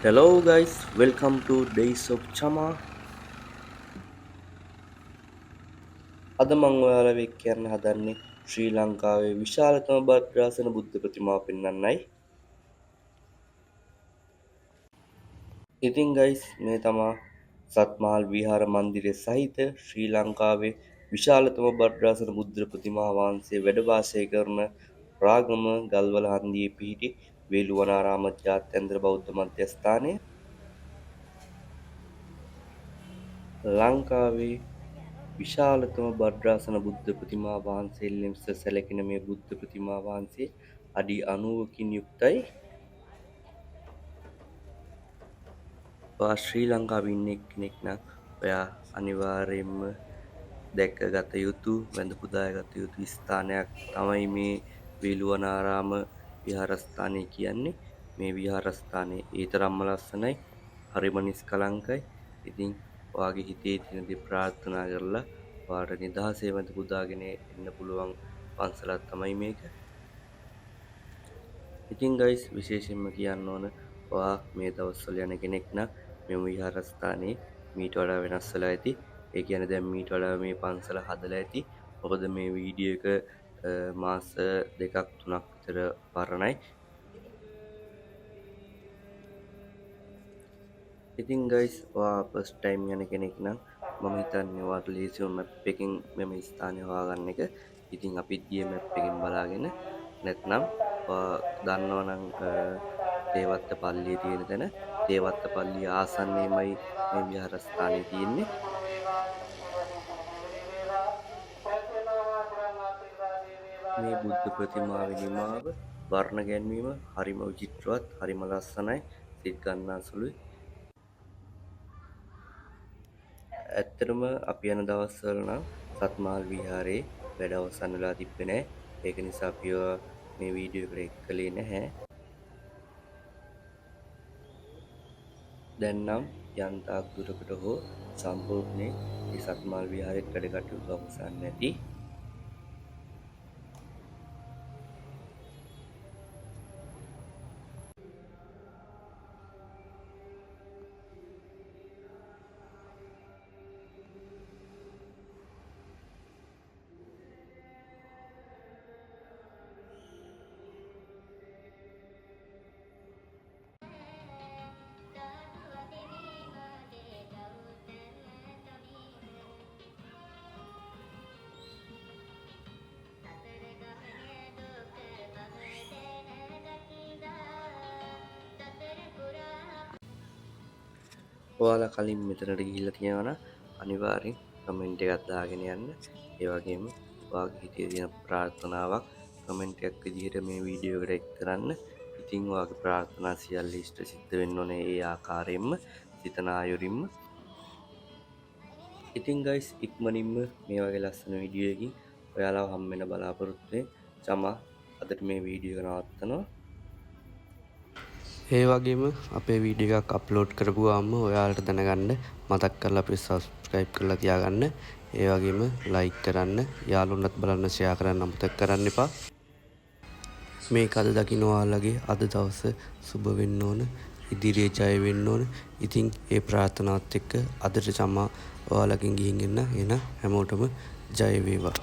Hello guys, welcome to Days of Chama. අද මම ඔයාලව එක්ක යන්න හදන්නේ ශ්‍රී ලංකාවේ විශාලතම භද්‍රාසන බුද්ධ ප්‍රතිමාව පෙන්වන්නයි. ඉතින් guys මේ තමා සත්මහල් විහාර මන්දිරය සහිත ශ්‍රී ලංකාවේ විශාලතම භද්‍රාසන බුද්ධ ප්‍රතිමා වහන්සේ වැඩ වාසය කරන රාගම ගල්වල හන්දියේ පිහිටි වේළුවනාරාම ජාත්‍යන්තර බෞද්ධ මධ්‍යස්ථානය ලංකාවේ විශාලතම භද්‍රාසන බුද්ධ ප්‍රතිමා වහන්සේ ලෙස සැලකෙන මේ බුද්ධ ප්‍රතිමා වහන්සේ අඩි 90කින් යුක්තයි. ඔයා ශ්‍රී ලංකාවේ ඉන්න කෙනෙක් නම් ඔයා අනිවාර්යයෙන්ම දැකගත යුතු වැඳ පුදාගත යුතු ස්ථානයක් තමයි මේ වේළුවනාරාම විහාරස්ථානය කියන්නේ. මේ විහාරස්ථානය ඒ තරම්ම ලස්සනයි, හරිම නිස්කලංකයි. ඉතින් ඔයාගේ හිතේ තියෙන දේ ප්‍රාර්ථනා කරලා ඔයාට නිදහසේ වැඳ පුදාගෙන එන්න පුළුවන් පන්සලක් තමයි මේක. ඉතින් ගයිස් විශේෂයෙන්ම කියන්න ඕන ඔයා මේ දවස්වල යන කෙනෙක් නම් මෙම විහාරස්ථානයේ මීට වඩා වෙනස් වෙලා ඇති. ඒ කියන්නේ දැන් මීට වඩා මේ පන්සල හදලා ඇති. මොකද මේ වීඩියෝ එක මාස 2ක් 3ක් විතර පරණයි. ඉතින් ගයිස් ඔයා ෆස්ට් ටයිම් යන කෙනෙක් නම් මම හිතන්නේ ඔයාට ලේසිම මැප් එකකින් මෙම ස්ථානය හොයාගන්න එක. ඉතින් අපිත් ගියේ මැප් එකෙන් බලාගෙන නැත්නම් ඔයා දන්නවනම් තේවත්ත පල්ලිය තියෙන තැන තේවත්ත පල්ලිය ආසන්නයේමයි මේ විහාරස්ථානය තියෙන්නේ. මේ බුද්ධ ප්‍රතිමාවේ නිමාව වර්ණ ගැන්වීම හරිම විචිත්‍රවත්, හරිම ලස්සනයි, සිත් ගන්නා සුළුයි. ඇත්තටම අපි යන දවස්වල නම් සත්මහල් විහාරේ වැඩ අවසන් වෙලා තිබ්බේ නැහැ. ඒක නිසා අපි මේ වීඩියෝ එකට එක් කළේ නැහැ. දැන් නම් යන්තාක් දුරකට හෝ සම්පූර්ණයෙන් මේ සත්මහල් විහාරයේ වැඩ කටයුතු අවසන් නැති. ඔයාලා කලින් මෙතනට ගිහිල්ලා තියෙනවා නම් අනිවාර්යෙන් කමෙන්ට් එකක් දාගෙන යන්න. ඒ වගේම ඔයාගේ හිතේ තියෙන ප්‍රාර්ථනාවක් කමෙන්ට් එකක් විදිහට මේ වීඩියෝ එකට එක් කරන්න. ඉතින් ඔයාගේ ප්‍රාර්ථනා සියල්ල ඉෂ්ට සිද්ධ වෙන්න ඕනේ ඒ ආකාරයෙන්ම සිතන ආයුරින්ම. ඉතින් ගයිස් ඉක්මනින්ම මේ වගේ ලස්සන වීඩියෝ එකකින් ඔයාලව හම්බ වෙන බලාපොරොත්තු වෙන චමා අදට මේ වීඩියෝ එක නවත්තනවා. ඒ වගේම අපේ වීඩියෝ එකක් අප්ලෝඩ් කරපුවාම ඔයාලට දැනගන්න මතක් කරලා අපිට සබ්ස්ක්‍රයිබ් කරලා තියාගන්න. ඒ වගේම ලයික් කරන්න, යාළුවන්ටත් බලන්න ෂෙයා කරන්න අමතක කරන්න එපා. මේක අද දකින්න ඔයාලගේ අද දවස සුබ වෙන්න ඕන, ඉදිරියේ ජය වෙන්න ඕන. ඉතින් ඒ ප්‍රාර්ථනාවත් එක්ක අදට චමා ඔයාලගෙන් ගිහින් එන්න. එහෙනම් හැමෝටම ජය වේවා.